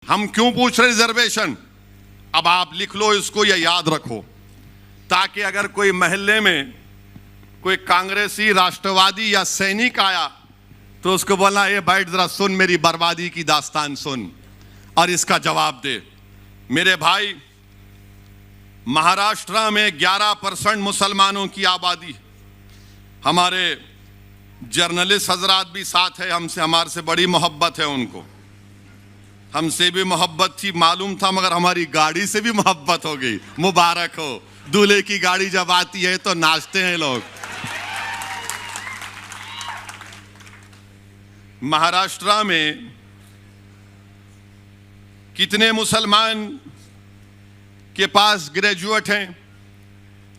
हम क्यों पूछ रहे रिजर्वेशन? अब आप लिख लो इसको या याद रखो, ताकि अगर कोई महल्ले में कोई कांग्रेसी, राष्ट्रवादी या सैनिक आया तो उसको बोलना, ये बैठ जरा सुन, मेरी बर्बादी की दास्तान सुन और इसका जवाब दे। मेरे भाई, महाराष्ट्र में 11% मुसलमानों की आबादी। हमारे जर्नलिस्ट हजरात भी साथ है, हमारे से बड़ी मोहब्बत है उनको, हमसे भी मोहब्बत थी मालूम था, मगर हमारी गाड़ी से भी मोहब्बत हो गई। मुबारक हो, दूल्हे की गाड़ी जब आती है तो नाचते हैं लोग। महाराष्ट्र में कितने मुसलमान के पास ग्रेजुएट हैं?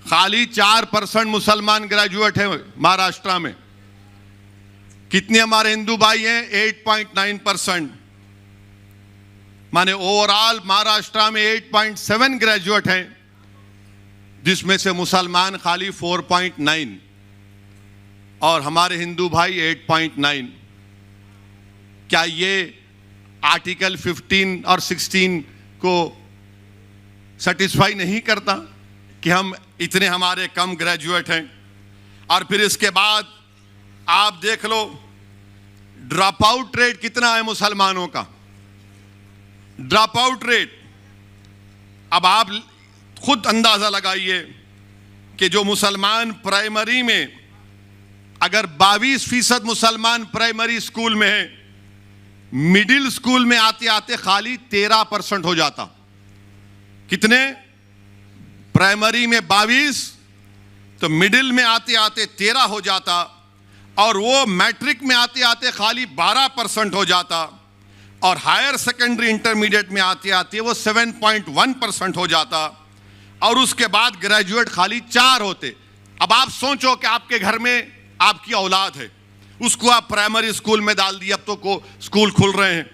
खाली 4% मुसलमान ग्रेजुएट हैं महाराष्ट्र में। कितने हमारे हिंदू भाई हैं? 8.9%। माने ओवरऑल महाराष्ट्र में 8.7 ग्रेजुएट हैं, जिसमें से मुसलमान खाली 4.9 और हमारे हिंदू भाई 8.9। क्या ये आर्टिकल 15 और 16 को सेटिस्फाई नहीं करता कि हम इतने हमारे कम ग्रेजुएट हैं? और फिर इसके बाद आप देख लो, ड्रॉप आउट रेट कितना है मुसलमानों का? ड्रॉप आउट रेट, अब आप खुद अंदाजा लगाइए कि जो मुसलमान प्राइमरी में, अगर 22% मुसलमान प्राइमरी स्कूल में है, मिडिल स्कूल में आते आते खाली 13% हो जाता। कितने? प्राइमरी में 22, तो मिडिल में आते आते 13 हो जाता, और वो मैट्रिक में आते आते खाली 12% हो जाता, और हायर सेकेंडरी इंटरमीडिएट में आते आते वो 7.1% हो जाता, और उसके बाद ग्रेजुएट खाली 4 होते। अब आप सोचो कि आपके घर में आपकी औलाद है, उसको आप प्राइमरी स्कूल में डाल दिए, अब तो स्कूल खुल रहे हैं,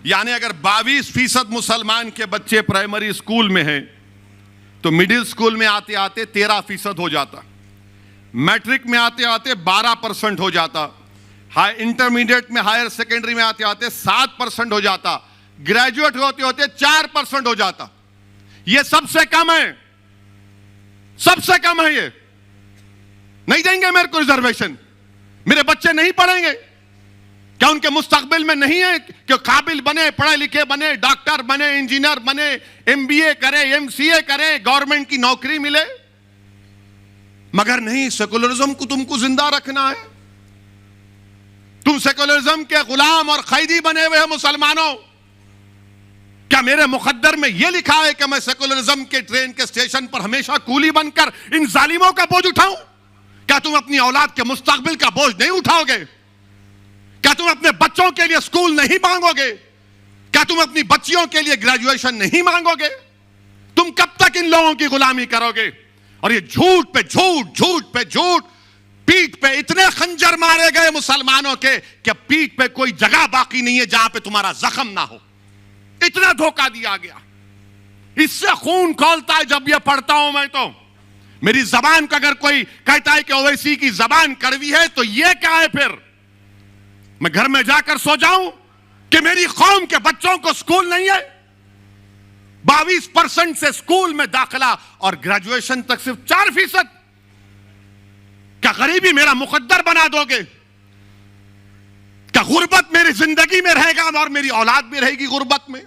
यानी अगर 22% मुसलमान के बच्चे प्राइमरी स्कूल में हैं तो मिडिल स्कूल में आते आते 13% हो जाता, मैट्रिक में आते आते 12% हो जाता, हाई इंटरमीडिएट में, हायर सेकेंडरी में आते आते 7% हो जाता, ग्रेजुएट होते होते 4% हो जाता। ये सबसे कम है, सबसे कम है। ये नहीं देंगे मेरे को रिजर्वेशन, मेरे बच्चे नहीं पढ़ेंगे? क्या उनके मुस्तकबिल में नहीं है कि काबिल बने, पढ़े लिखे बने, डॉक्टर बने, इंजीनियर बने, MBA करे, MCA करे, गवर्नमेंट की नौकरी मिले? मगर नहीं, सेकुलरिज्म को तुमको जिंदा रखना है। तुम सेकुलरिज्म के गुलाम और कैदी बने हुए हो मुसलमानों। क्या मेरे मुकद्दर में यह लिखा है कि मैं सेकुलरिज्म के ट्रेन के स्टेशन पर हमेशा कूली बनकर इन जालिमों का बोझ उठाऊं? क्या तुम अपनी औलाद के मुस्तकबिल का बोझ नहीं उठाओगे? क्या तुम अपने बच्चों के लिए स्कूल नहीं मांगोगे? क्या तुम अपनी बच्चियों के लिए ग्रेजुएशन नहीं मांगोगे? तुम कब तक इन लोगों की गुलामी करोगे? और ये झूठ पे झूठ, झूठ पे झूठ, पीठ पे इतने खंजर मारे गए मुसलमानों के कि पीठ पे कोई जगह बाकी नहीं है जहां पे तुम्हारा जख्म ना हो। इतना धोखा दिया गया, इससे खून खौलता है जब यह पढ़ता हूं मैं। तो मेरी जबान को अगर कोई कहता है कि ओवैसी की जबान कड़वी है, तो यह क्या है? फिर मैं घर में जाकर सो जाऊं कि मेरी कौम के बच्चों को स्कूल नहीं है? 22% से स्कूल में दाखिला और ग्रेजुएशन तक सिर्फ 4%। क्या गरीबी मेरा मुकद्दर बना दोगे? क्या गुर्बत मेरी जिंदगी में रहेगा और मेरी औलाद भी रहेगी गुर्बत में?